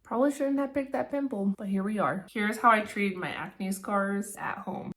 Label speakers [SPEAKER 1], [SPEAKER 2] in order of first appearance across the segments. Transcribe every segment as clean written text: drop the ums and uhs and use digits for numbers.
[SPEAKER 1] Probably shouldn't have picked that pimple, but here we are. Here's how I treated my acne scars at home.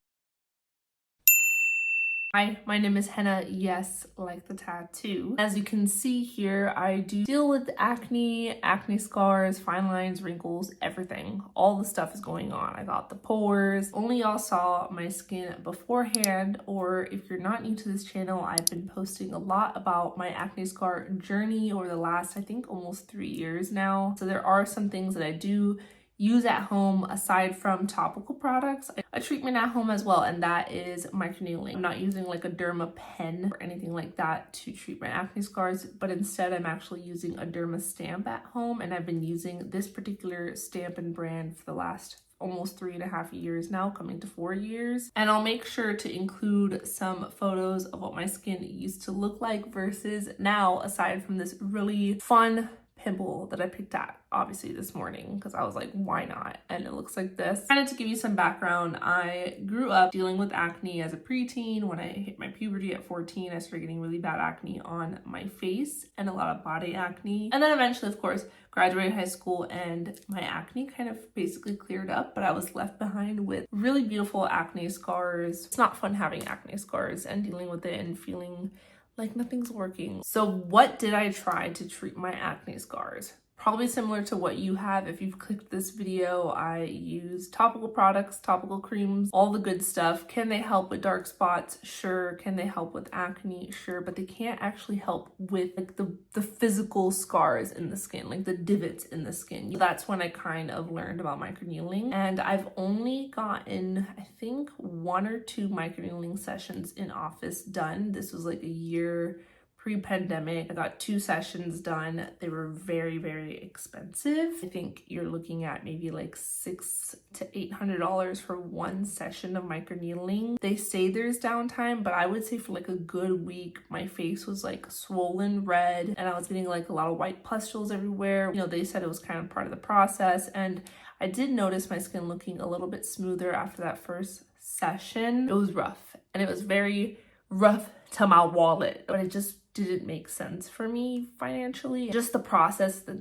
[SPEAKER 1] Hi, my name is Henna, yes, like the tattoo. As you can see here, I do deal with acne scars, fine lines, wrinkles, everything. All the stuff is going on. I got the pores. Only y'all saw my skin beforehand, or if you're not new to this channel, I've been posting a lot about my acne scar journey over the last, I think, almost 3 years now. So there are some things that I do use at home aside from topical products. A treatment at home as well, and that is microneedling. I'm not using like a derma pen or anything like that to treat my acne scars, but instead I'm actually using a derma stamp at home, and I've been using this particular stamp and brand for the last almost 3.5 years now, coming to 4 years. And I'll make sure to include some photos of what my skin used to look like versus now, aside from this really fun pimple that I picked at obviously this morning because I was like, why not? And it looks like this. Kind of to give you some background, I grew up dealing with acne as a preteen. When I hit my puberty at 14, I started getting really bad acne on my face and a lot of body acne. And then eventually, of course, graduated high school and my acne kind of basically cleared up, but I was left behind with really beautiful acne scars. It's not fun having acne scars and dealing with it and feeling like nothing's working. So what did I try to treat my acne scars? Probably similar to what you have. If you've clicked this video, I use topical products, topical creams, all the good stuff. Can they help with dark spots? Sure. Can they help with acne? Sure. But they can't actually help with like the physical scars in the skin, like the divots in the skin. That's when I kind of learned about microneedling. And I've only gotten, I think, 1 or 2 microneedling sessions in office done. This was like a year pre-pandemic. I got 2 sessions done. They were very, very expensive. I think you're looking at maybe like $600 to $800 for 1 session of microneedling. They say there's downtime, but I would say for like a good week, my face was like swollen red and I was getting like a lot of white pustules everywhere. You know, they said it was kind of part of the process, and I did notice my skin looking a little bit smoother after that first session. It was rough, and it was very rough to my wallet, but it just didn't make sense for me financially. Just the process, the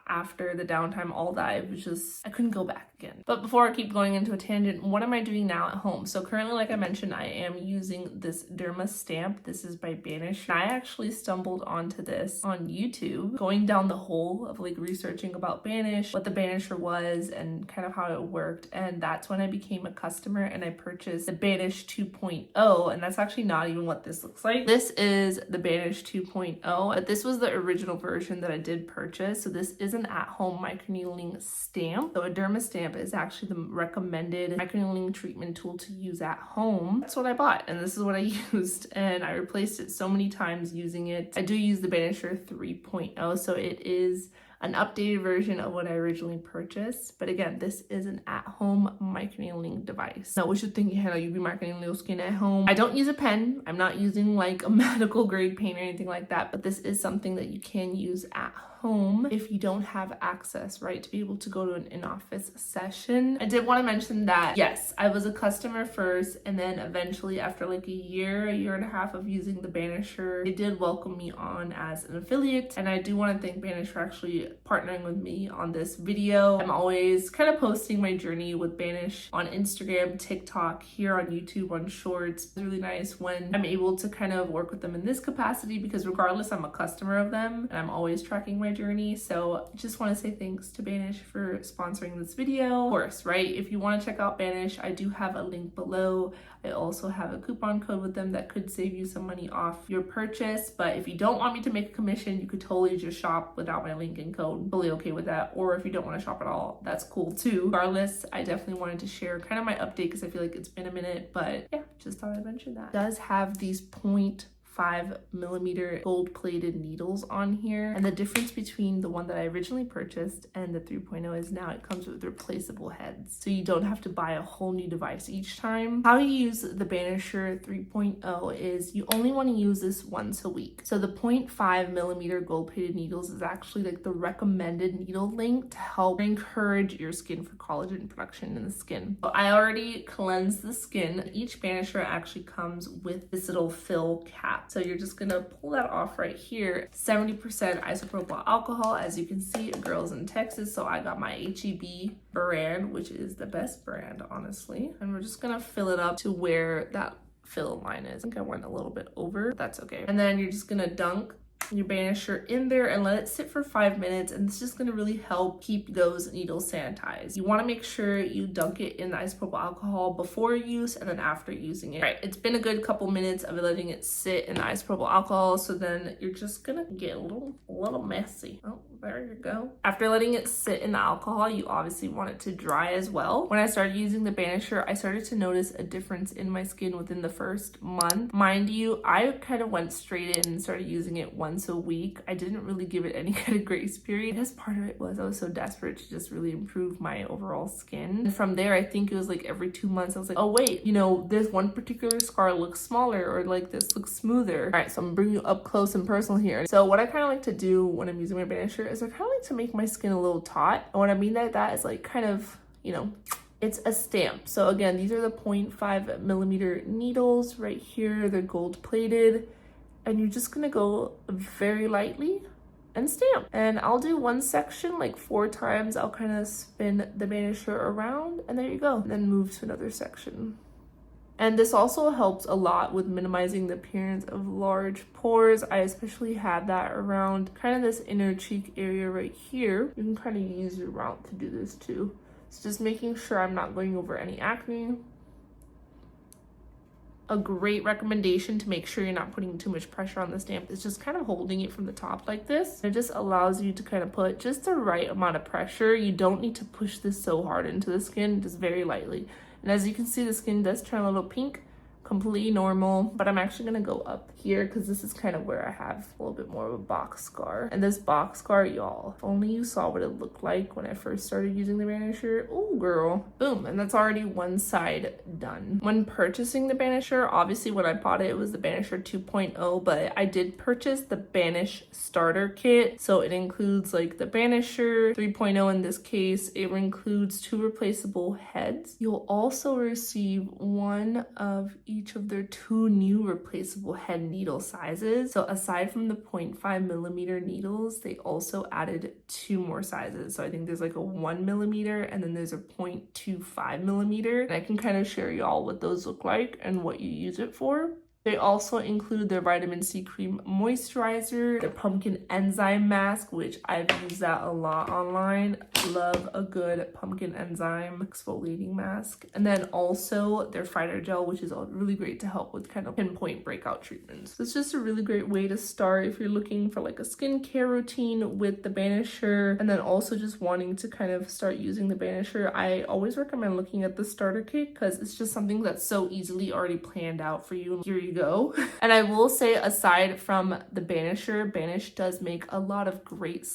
[SPEAKER 1] after the downtime, all that, it was just, I couldn't go back again. But before I keep going into a tangent, what am I doing now at home? So currently, like I mentioned, I am using this derma stamp. This is by Banish. I actually stumbled onto this on YouTube, going down the hole of like researching about Banish, what the Banisher was, and kind of how it worked. And that's when I became a customer and I purchased the Banish 2.0. And that's actually not even what this looks like. This is the Banish 2.0, but this was the original version that I did purchase. So this is an at-home microneedling stamp. So a derma stamp is actually the recommended microneedling treatment tool to use at home. That's what I bought, and this is what I used, and I replaced it so many times using it. I do use the Banisher 3.0, so it is an updated version of what I originally purchased. But again, this is an at-home microneedling device. Now, we should think, Hannah, you'd be microneedling your skin at home. I don't use a pen. I'm not using like a medical grade pen or anything like that, but this is something that you can use at home if you don't have access, right, to be able to go to an in-office session. I did want to mention that, yes, I was a customer first, and then eventually after like a year and a half of using the Banisher, they did welcome me on as an affiliate. And I do want to thank Banish for actually partnering with me on this video. I'm always kind of posting my journey with Banish on Instagram, TikTok, here on YouTube, on Shorts. It's really nice when I'm able to kind of work with them in this capacity, because regardless, I'm a customer of them and I'm always tracking my journey. So just want to say thanks to Banish for sponsoring this video. Of course, right, if you want to check out Banish, I do have a link below. I also have a coupon code with them that could save you some money off your purchase. But if you don't want me to make a commission, you could totally just shop without my link and code. Fully okay with that. Or if you don't want to shop at all, that's cool too. Regardless, I definitely wanted to share kind of my update because I feel like it's been a minute, but yeah, just thought I'd mention that. It does have these 0.5mm gold-plated needles on here, and the difference between the one that I originally purchased and the 3.0 is now it comes with replaceable heads, so you don't have to buy a whole new device each time. How you use the Banisher 3.0 is you only want to use this once a week. So the 0.5mm gold-plated needles is actually like the recommended needle length to help encourage your skin for collagen production in the skin. So I already cleansed the skin. Each Banisher actually comes with this little fill cap. cap. So you're just gonna pull that off right here. 70% isopropyl alcohol. As you can see, girls in Texas. So I got my HEB brand, which is the best brand, honestly. And we're just gonna fill it up to where that fill line is. I think I went a little bit over, but that's okay. And then you're just gonna dunk your banisher in there and let it sit for 5 minutes, and it's just going to really help keep those needles sanitized. You want to make sure you dunk it in the isopropyl alcohol before use and then after using it. All right, it's been a good couple minutes of letting it sit in the isopropyl alcohol, so then you're just gonna get a little messy. Oh, there you go. After letting it sit in the alcohol, you obviously want it to dry as well. When I started using the banisher, I started to notice a difference in my skin within the first month. Mind you, I kind of went straight in and started using it once a week. I didn't really give it any kind of grace period. I guess part of it was I was so desperate to just really improve my overall skin. And from there, I think it was like every 2 months, I was like, oh wait, you know, this one particular scar looks smaller, or like this looks smoother. All right, so I'm bringing you up close and personal here. So what I kind of like to do when I'm using my banisher is I kind of like to make my skin a little taut. And what I mean by that is like kind of, you know, it's a stamp. So again, these are the 0.5 millimeter needles right here. They're gold plated. And you're just gonna go very lightly and stamp. And I'll do one section like 4 times. I'll kind of spin the banisher around, and there you go. And then move to another section. And this also helps a lot with minimizing the appearance of large pores. I especially had that around kind of this inner cheek area right here. You can kind of use your route to do this too. It's just making sure I'm not going over any acne. A great recommendation to make sure you're not putting too much pressure on the stamp is just kind of holding it from the top like this. It just allows you to kind of put just the right amount of pressure. You don't need to push this so hard into the skin, just very lightly. And as you can see, the skin does turn a little pink, completely normal, but I'm actually gonna go up here because this is kind of where I have a little bit more of a box scar. And this box scar, y'all, if only you saw what it looked like when I first started using the banisher. Oh girl, boom. And that's already one side done. When purchasing the banisher, obviously when I bought it, it was the banisher 2.0, but I did purchase the Banish starter kit. So it includes like the banisher 3.0 in this case. It includes 2 replaceable heads. You'll also receive one of each of their 2 new replaceable head needle sizes. So aside from the 0.5 millimeter needles, they also added 2 more sizes. So I think there's like a 1 millimeter and then there's a 0.25 millimeter. And I can kind of share y'all what those look like and what you use it for. They also include their vitamin C cream moisturizer, the pumpkin enzyme mask, which I've used that a lot online. Love a good pumpkin enzyme exfoliating mask. And then also their fighter gel, which is really great to help with kind of pinpoint breakout treatments. So it's just a really great way to start if you're looking for like a skincare routine with the banisher, and then also just wanting to kind of start using the banisher. I always recommend looking at the starter kit because it's just something that's so easily already planned out for you. Here you go. And I will say, aside from the banisher, Banish does make a lot of great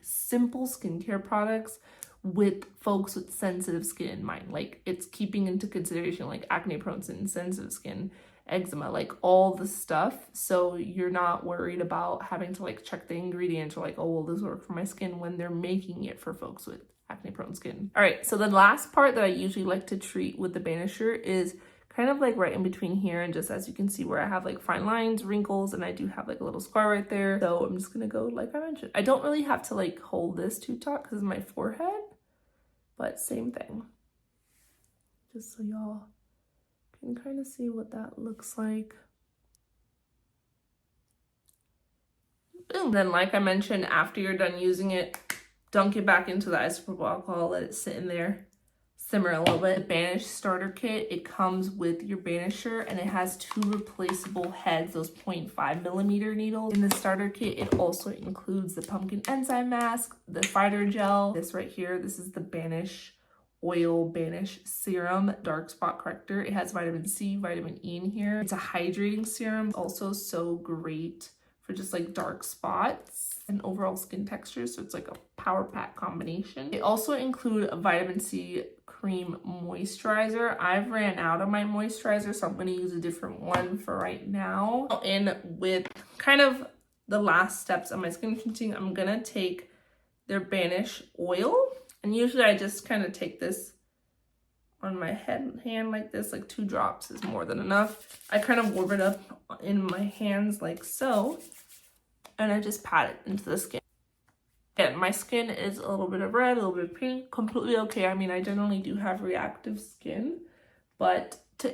[SPEAKER 1] simple skincare products with folks with sensitive skin in mind. Like, it's keeping into consideration like acne prone skin, sensitive skin, eczema, like all the stuff. So you're not worried about having to like check the ingredients or like, oh, will this work for my skin, when they're making it for folks with acne prone skin. All right, so the last part that I usually like to treat with the banisher is kind of like right in between here, and just as you can see where I have like fine lines, wrinkles, and I do have like a little scar right there. So I'm just gonna go like I mentioned. I don't really have to like hold this too taut because it's my forehead, but same thing. Just so y'all can kind of see what that looks like. Boom. Then like I mentioned, after you're done using it, dunk it back into the isopropyl alcohol, let it sit in there, simmer a little bit. The Banish starter kit, it comes with your banisher and it has 2 replaceable heads, those 0.5 millimeter needles. In the starter kit, it also includes the pumpkin enzyme mask, the fighter gel, this right here, this is the Banish oil Banish serum dark spot corrector. It has vitamin C, vitamin E in here. It's a hydrating serum, also so great for just like dark spots and overall skin texture. So it's like a power pack combination. They also include a vitamin C cream moisturizer. I've ran out of my moisturizer, so I'm going to use a different one for right now. And with kind of the last steps of my skin routine, I'm going to take their Banish oil. And usually I just kind of take this on my hand like this, like 2 drops is more than enough. I kind of warm it up in my hands like so, and I just pat it into the skin. Again, my skin is a little bit of red, a little bit of pink, completely okay. I mean, I generally do have reactive skin, but to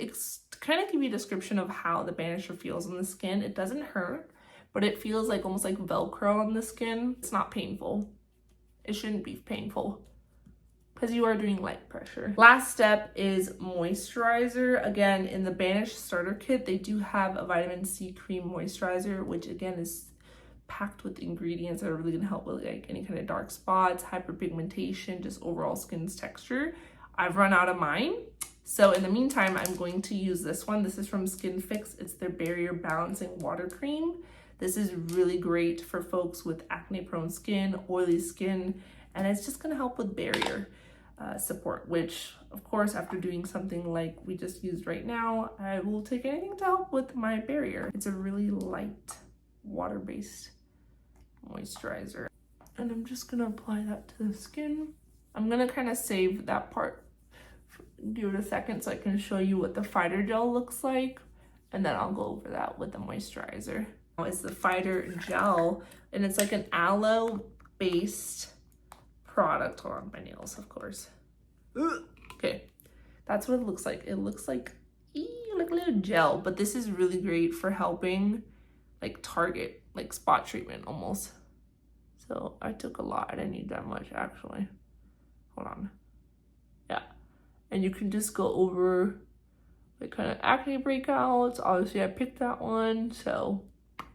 [SPEAKER 1] kind of give you a description of how the Banisher feels on the skin, it doesn't hurt, but it feels like almost like Velcro on the skin. It's not painful. It shouldn't be painful because you are doing light pressure. Last step is moisturizer. Again, in the Banish starter kit, they do have a vitamin C cream moisturizer, which again is packed with ingredients that are really gonna help with like any kind of dark spots, hyperpigmentation, just overall skin's texture. I've run out of mine. So in the meantime, I'm going to use this one. This is from Skin Fix. It's their Barrier Balancing Water Cream. This is really great for folks with acne prone skin, oily skin, and it's just gonna help with barrier support, which of course, after doing something like we just used right now, I will take anything to help with my barrier. It's a really light water-based moisturizer. And I'm just gonna apply that to the skin. I'm gonna kind of save that part, give it a second so I can show you what the fighter gel looks like, and then I'll go over that with the moisturizer. It's the fighter gel, and it's like an aloe based product. Hold on, my nails, of course. Okay, that's what it looks like. It looks like a little gel, but this is really great for helping like target, like spot treatment almost. So I took a lot. I didn't need that much actually. Hold on. Yeah, and you can just go over like kind of acne breakouts. Obviously I picked that one, so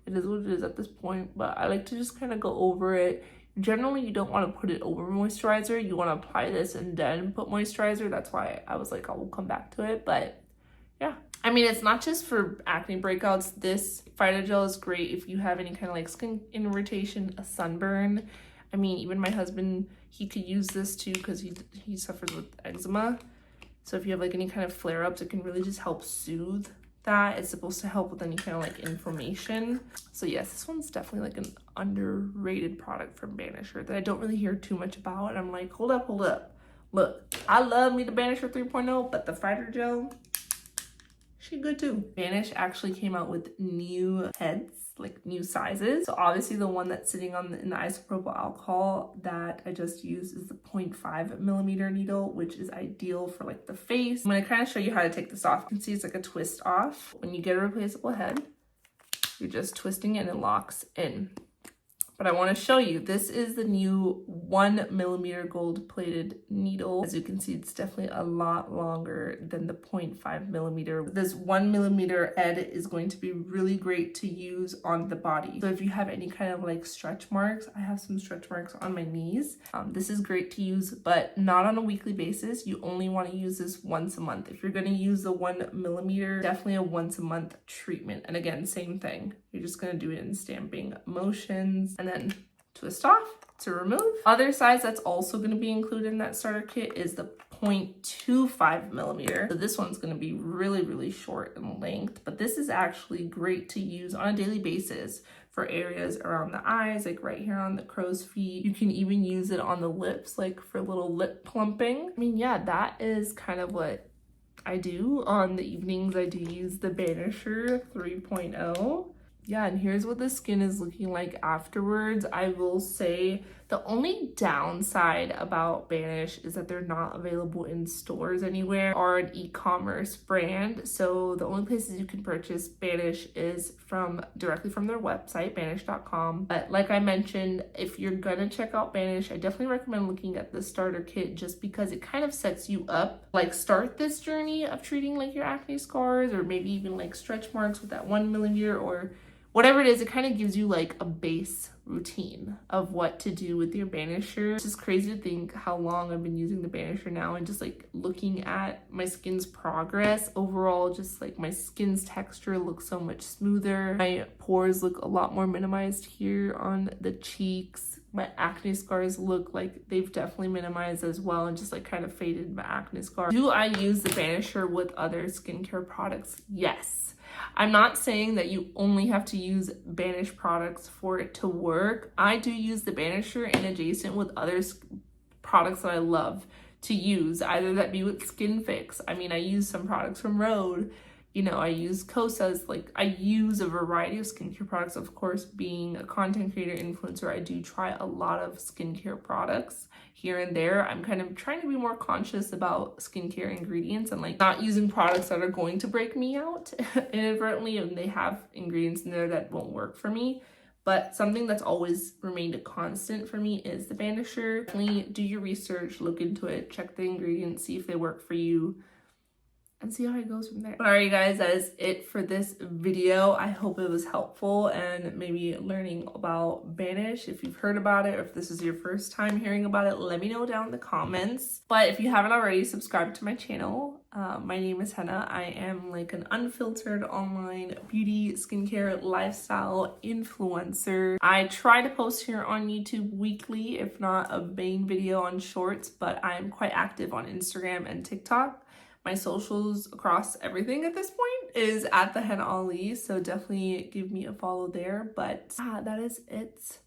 [SPEAKER 1] it is what it is at this point, but I like to just kind of go over it. Generally, you don't want to put it over moisturizer. You want to apply this and then put moisturizer. That's why I was like, I will come back to it. But yeah, I mean, it's not just for acne breakouts. This fighter gel is great if you have any kind of like skin irritation, a sunburn. I mean, even my husband, he could use this too because he suffers with eczema. So if you have like any kind of flare-ups, it can really just help soothe that. It's supposed to help with any kind of like inflammation. So yes, this one's definitely like an underrated product from Banisher that I don't really hear too much about. And I'm like, hold up. Look, I love me the Banisher 3.0, but the fighter gel, she good too. Banish actually came out with new heads, like new sizes. So obviously the one that's sitting on in the isopropyl alcohol that I just used is the 0.5 millimeter needle, which is ideal for like the face. I'm gonna kind of show you how to take this off. You can see it's like a twist off. When you get a replaceable head, you're just twisting it and it locks in. But I want to show you, this is the new 1 millimeter gold plated needle. As you can see, it's definitely a lot longer than the 0.5 millimeter. This 1 millimeter head is going to be really great to use on the body. So if you have any kind of like stretch marks, I have some stretch marks on my knees. This is great to use, but not on a weekly basis. You only want to use this once a month. If you're going to use the 1 millimeter, definitely a once a month treatment. And again, same thing. You're just going to do it in stamping motions and then twist off to remove. Other size that's also going to be included in that starter kit is the 0.25 millimeter. So this one's going to be really short in length, but this is actually great to use on a daily basis for areas around the eyes, like right here on the crow's feet. You can even use it on the lips, like for little lip plumping. I mean, yeah, that is kind of what I do on the evenings. I do use the Banisher 3.0. Yeah, and here's what the skin is looking like afterwards. I will say the only downside about Banish is that they're not available in stores anywhere or an e-commerce brand. So the only places you can purchase Banish is directly from their website, banish.com. But like I mentioned, if you're gonna check out Banish, I definitely recommend looking at the starter kit just because it kind of sets you up. Like start this journey of treating like your acne scars or maybe even like stretch marks with that 1 millimeter or whatever it is. It kind of gives you like a base routine of what to do with your Banisher. It's just crazy to think how long I've been using the Banisher now and just like looking at my skin's progress overall, just like my skin's texture looks so much smoother. My pores look a lot more minimized here on the cheeks. My acne scars look like they've definitely minimized as well and just like kind of faded my acne scars. Do I use the Banisher with other skincare products? Yes. I'm not saying that you only have to use Banish products for it to work. I do use the Banisher in adjacent with other products that I love. to use, either that be with Skin Fix. I mean, I use some products from Rhode, you know, I use Kosas, like I use a variety of skincare products. Of course, being a content creator influencer, I do try a lot of skincare products here and there. I'm kind of trying to be more conscious about skincare ingredients and like not using products that are going to break me out inadvertently, and they have ingredients in there that won't work for me. But something that's always remained a constant for me is the Banisher. Definitely do your research, look into it, check the ingredients, see if they work for you, and see how it goes from there. But alright guys, that is it for this video. I hope it was helpful and maybe learning about Banish. If you've heard about it or if this is your first time hearing about it, let me know down in the comments. But if you haven't already, subscribe to my channel. My name is Henna. I am like an unfiltered online beauty, skincare, lifestyle influencer. I try to post here on YouTube weekly, if not a main video on shorts, but I'm quite active on Instagram and TikTok. My socials across everything at this point is at the Henna Ali, so definitely give me a follow there. But that is it.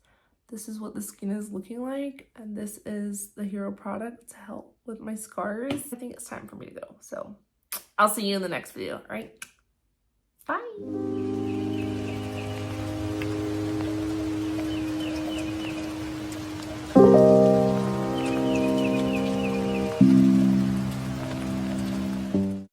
[SPEAKER 1] This is what the skin is looking like, and this is the hero product to help with my scars. I think it's time for me to go, so I'll see you in the next video. All right, bye.